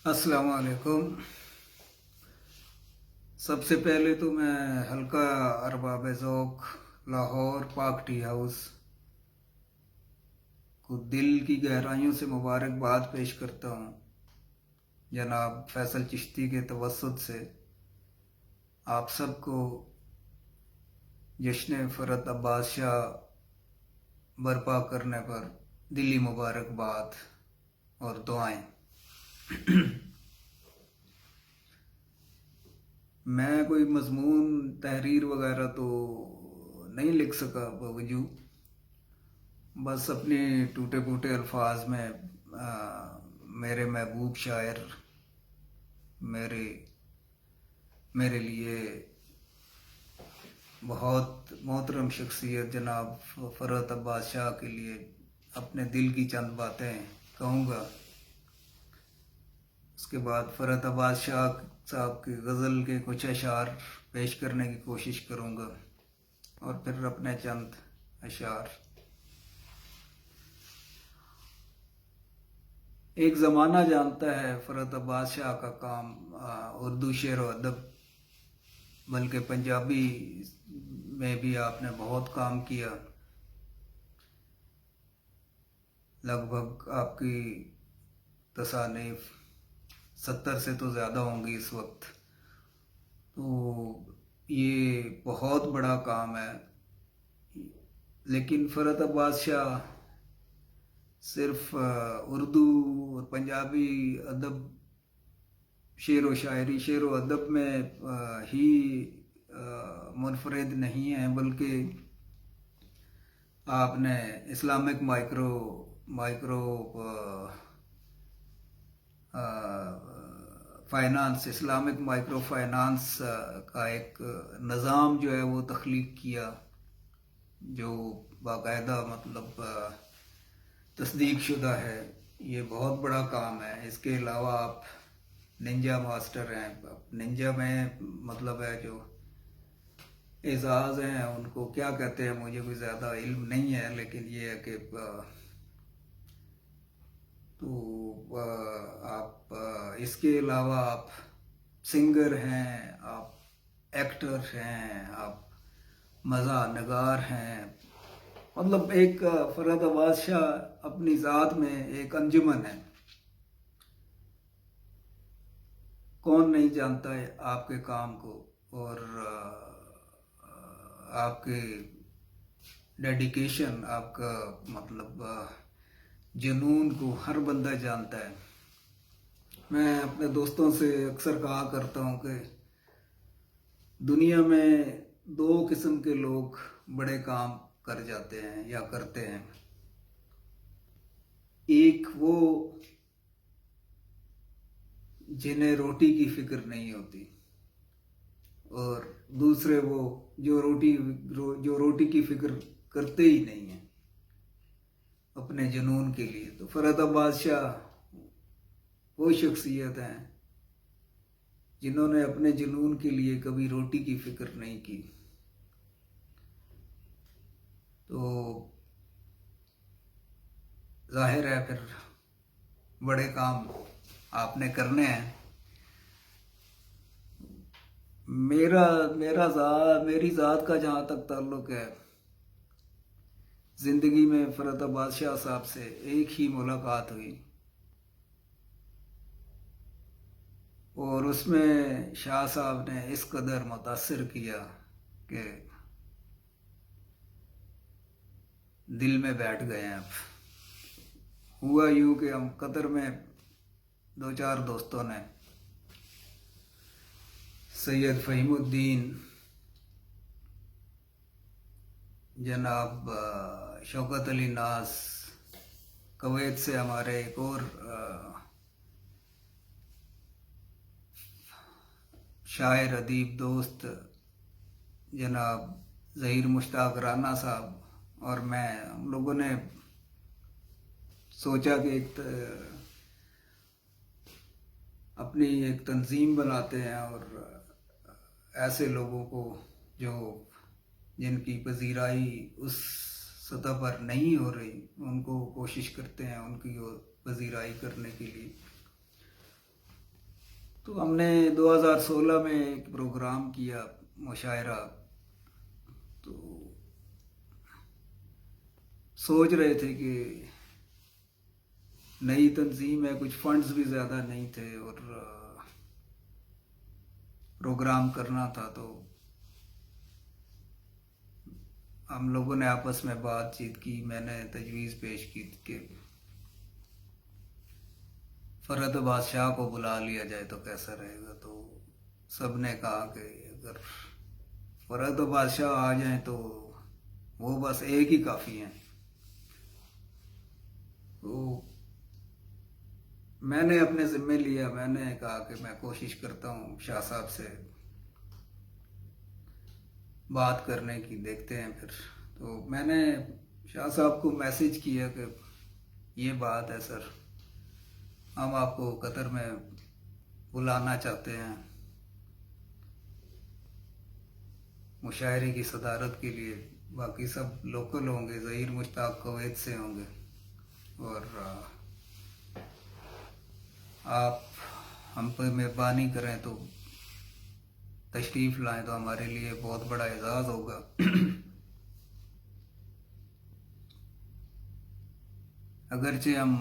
अस्सलाम वालेकुम। सबसे पहले तो मैं हल्का अरबाब ज़ौक़ लाहौर पाक टी हाउस को दिल की गहराइयों से मुबारकबाद पेश करता हूँ। जनाब फैसल चिश्ती के तवस्सुत से आप सबको जश्न फ़रत अब्बास शाह बर्पा करने पर दिली मुबारकबाद और दुआएं। मैं कोई मज़मून तहरीर वगैरह तो नहीं लिख सका बावजू बस अपने टूटे फूटे अल्फाज में मेरे महबूब शायर मेरे मेरे लिए बहुत मोहतरम शख्सियत जनाब फ़रत अब्बास शाह के लिए अपने दिल की चंद बातें कहूँगा। उसके बाद फ़रत अब्बास शाह साहब की गज़ल के कुछ अशार पेश करने की कोशिश करूँगा और फिर अपने चंद अशार। एक ज़माना जानता है फ़रत अब्बास शाह का काम, उर्दू शेर व अदब, बल्कि पंजाबी में भी आपने बहुत काम किया। लगभग आपकी तसानीफ 70 से तो ज़्यादा होंगी इस वक्त। तो ये बहुत बड़ा काम है। लेकिन फ़रत अब्बास शाह सिर्फ उर्दू और पंजाबी अदब, शेर व शायरी, शेर व अदब में ही मुनफरिद नहीं है, बल्कि आपने Islamic micro finance, Islamic micro finance का एक निज़ाम जो है वो तख्लीक किया, जो बाकायदा मतलब तस्दीक शुदा है। ये बहुत बड़ा काम है। इसके अलावा आप निंजा मास्टर हैं। निंजा में मतलब है जो एजाज़ हैं उनको क्या कहते हैं मुझे कोई ज़्यादा इल्म नहीं है, लेकिन ये है कि तो आप इसके अलावा आप सिंगर हैं, आप एक्टर हैं, आप मज़ा नगार हैं। मतलब एक फ़रत अब्बास शाह अपनी ज़ात में एक अंजुमन है। कौन नहीं जानता है आपके काम को और आपके डेडिकेशन, आपका मतलब जुनून को हर बंदा जानता है। मैं अपने दोस्तों से अक्सर कहा करता हूँ कि दुनिया में दो किस्म के लोग बड़े काम कर जाते हैं या करते हैं। एक वो जिन्हें रोटी की फिक्र नहीं होती, और दूसरे वो जो रोटी की फिक्र करते ही नहीं है अपने जुनून के लिए। तो फ़रत अब्बास शाह वो शख्सियत हैं जिन्होंने अपने जुनून के लिए कभी रोटी की फिक्र नहीं की। तो जाहिर है फिर बड़े काम आपने करने हैं। मेरी ज़ात का जहाँ तक ताल्लुक़ है, ज़िंदगी में फ़रत अब्बास शाह साहब से एक ही मुलाकात हुई और उसमें शाह साहब ने इस कदर मुतासिर किया कि दिल में बैठ गए हैं। अब हुआ यूँ कि हम कतर में दो चार दोस्तों ने सैयद फ़हीमुद्दीन, जनाब शौकत अली नाज, कुवैत से हमारे एक और शायर अदीब दोस्त जनाब ज़हीर मुश्ताक राना साहब और मैं, हम लोगों ने सोचा कि अपनी एक तंजीम बनाते हैं और ऐसे लोगों को जिनकी पजीराई उस सतह पर नहीं हो रही, उनको कोशिश करते हैं उनकी पजीराई करने के लिए। तो हमने 2016 में एक प्रोग्राम किया, मुशायरा। तो सोच रहे थे कि नई तंजीम है, कुछ फंड्स भी ज़्यादा नहीं थे और प्रोग्राम करना था। तो हम लोगों ने आपस में बातचीत की, मैंने तजवीज़ पेश की कि फ़रहत बादशाह को बुला लिया जाए तो कैसा रहेगा। तो सब ने कहा कि अगर फ़रहत बादशाह आ जाएं तो वो बस एक ही काफ़ी हैं। तो मैंने अपने ज़िम्मे लिया, मैंने कहा कि मैं कोशिश करता हूँ शाह साहब से बात करने की, देखते हैं फिर। तो मैंने शाह साहब को मैसेज किया कि ये बात है सर, हम आपको कतर में बुलाना चाहते हैं मुशायरे की सदारत के लिए। बाकी सब लोकल होंगे, ज़हीर मुश्ताक कुवैत से होंगे, और आप हम पर मेहरबानी करें तो तशरीफ़ लाएं तो हमारे लिए बहुत बड़ा एजाज़ होगा। अगरचे हम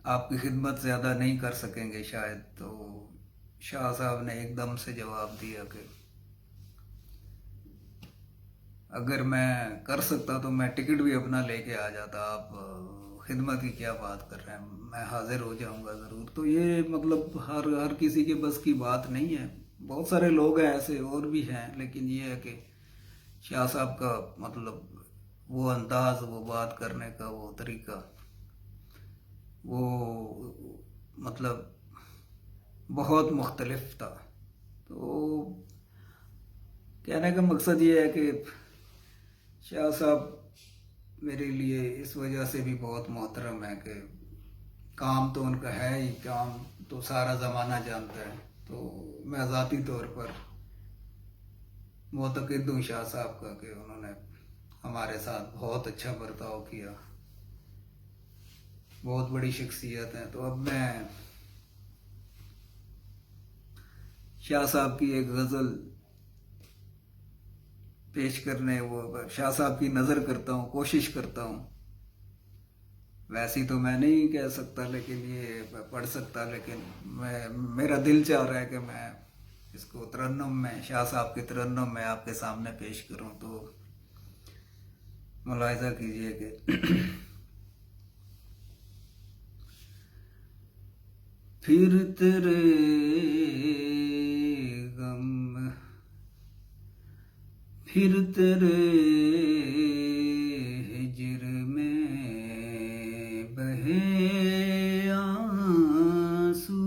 आपकी खिदमत ज़्यादा नहीं कर सकेंगे शायद। तो शाह साहब ने एकदम से जवाब दिया कि अगर मैं कर सकता तो मैं टिकट भी अपना लेके आ जाता, आप खिदमत की क्या बात कर रहे हैं, मैं हाजिर हो जाऊंगा ज़रूर। तो ये मतलब हर हर किसी के बस की बात नहीं है। बहुत सारे लोग हैं ऐसे, और भी हैं, लेकिन ये है कि शाह साहब का मतलब वो अंदाज, वो बात करने का वो तरीका, वो मतलब बहुत मुख्तलिफ था। तो कहने का मकसद ये है कि शाह साहब मेरे लिए इस वजह से भी बहुत मोहतरम है कि काम तो उनका है ही, काम तो सारा ज़माना जानता है। तो मैं ज़ाती तौर पर मोतक़िद हूँ शाह साहब का कि उन्होंने हमारे साथ बहुत अच्छा बर्ताव किया, बहुत बड़ी शख्सियत है। तो अब मैं शाह साहब की एक गज़ल पेश करने, वो शाह साहब की नज़र करता हूँ, कोशिश करता हूँ। वैसी तो मैं नहीं कह सकता, लेकिन ये पढ़ सकता, लेकिन मेरा दिल चाह रहा है कि मैं इसको तरन्नुम में, शाह साहब के तरन्नुम में आपके सामने पेश करूं। तो मुलाहिज़ा कीजिए कि फिर तेरे गम, फिर तेरे हिज्र में बहे आंसू,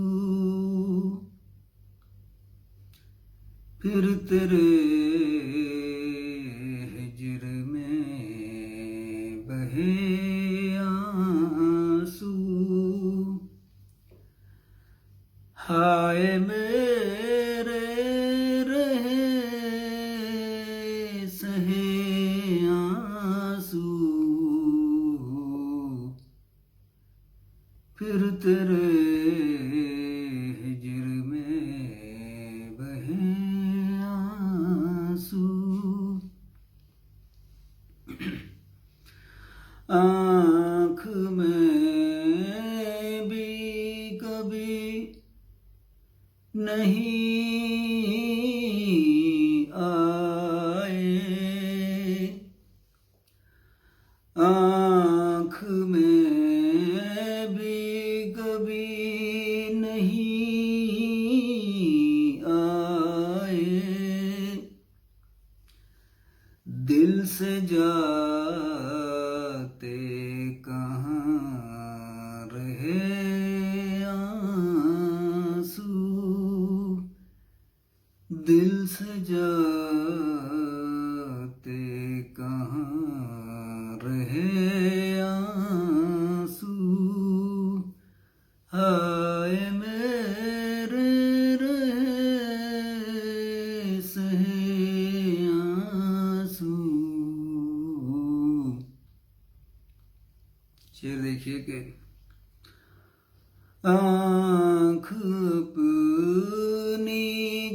फिर तेरे हिज्र में बहे आंसू, हाय मेरे रहे सहे आंसू, फिर तेरे हिज्र में बहे आंसू। आँख में भी कभी नहीं आए, आँख में भी कभी नहीं आए, दिल से जाते कहाँ रहे आंसू, दिल से जाते कहाँ रहे आंसू, हाय मेरे रहे सहे आंसू। शेर देखिए कि आँख अपनी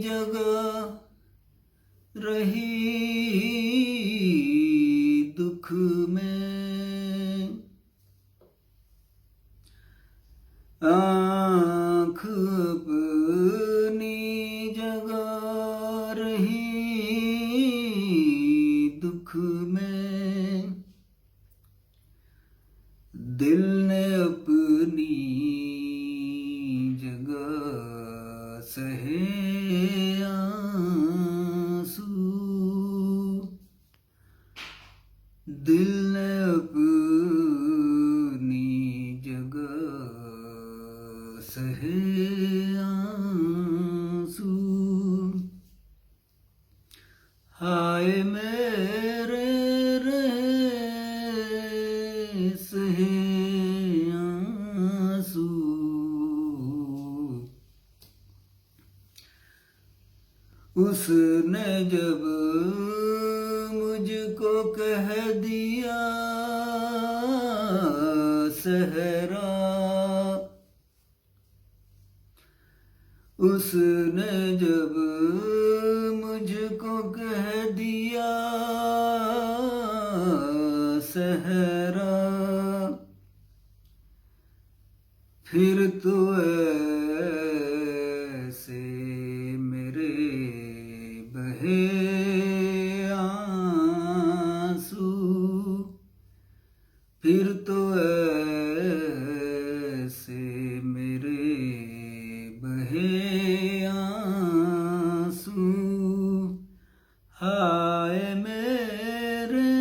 जगह रही दुख में, आँख अपनी जगह रही दुख में, दिल ने अपनी जगह सहे आंसू, दिल ने अपनी जगह सहे आंसू, हाय मेरे रहे सहे आंसू, उसने जब मुझको कह दिया सहरा, उसने जब मुझको कह दिया सहरा, फिर तो ऐसे मेरे बहे आंसू, फिर तो ऐसे मेरे बहे आंसू, हाय मेरे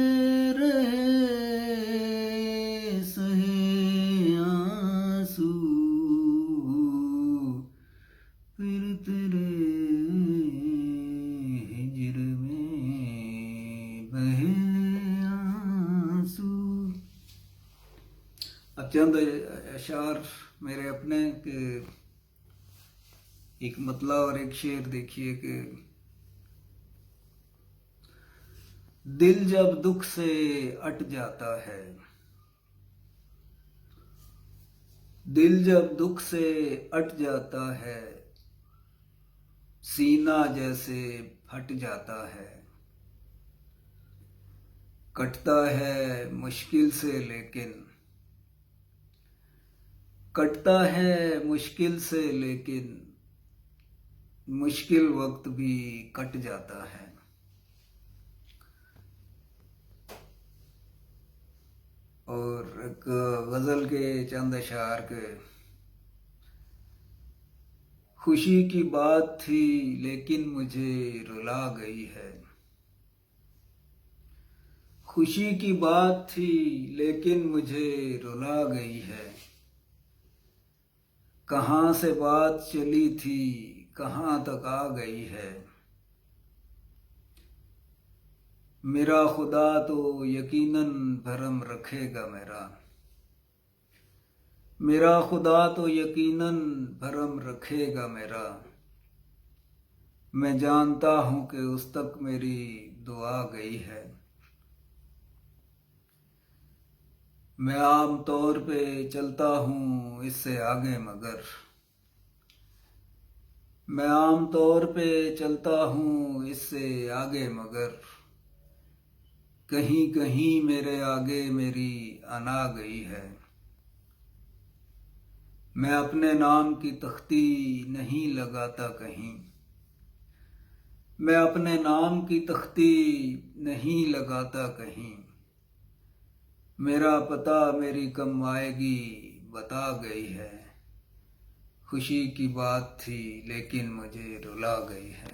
रहे सहे आंसू, फिर तेरे हिज्र में बहे आंसू। अब चंद अशार मेरे अपने के एक मतला और एक शेर देखिए कि दिल जब दुख से अट जाता है, दिल जब दुख से अट जाता है, सीना जैसे फट जाता है, कटता है मुश्किल से लेकिन, कटता है मुश्किल से लेकिन, मुश्किल वक्त भी कट जाता है। और एक गजल के चंद अशार के, खुशी की बात थी लेकिन मुझे रुला गई है, खुशी की बात थी लेकिन मुझे रुला गई है, कहाँ से बात चली थी कहाँ तक आ गई है, मेरा खुदा तो यकीनन भरम रखेगा मेरा, मेरा खुदा तो यकीनन भरम रखेगा मेरा, मैं जानता हूँ कि उस तक मेरी दुआ गई है, मैं आम तौर पे चलता हूँ इससे आगे मगर, मैं आम तौर पे चलता हूँ इससे आगे मगर, कहीं कहीं मेरे आगे मेरी अना गई है, मैं अपने नाम की तख्ती नहीं लगाता कहीं, मैं अपने नाम की तख्ती नहीं लगाता कहीं, मेरा पता मेरी कम आएगी बता गई है, खुशी की बात थी लेकिन मुझे रुला गई है।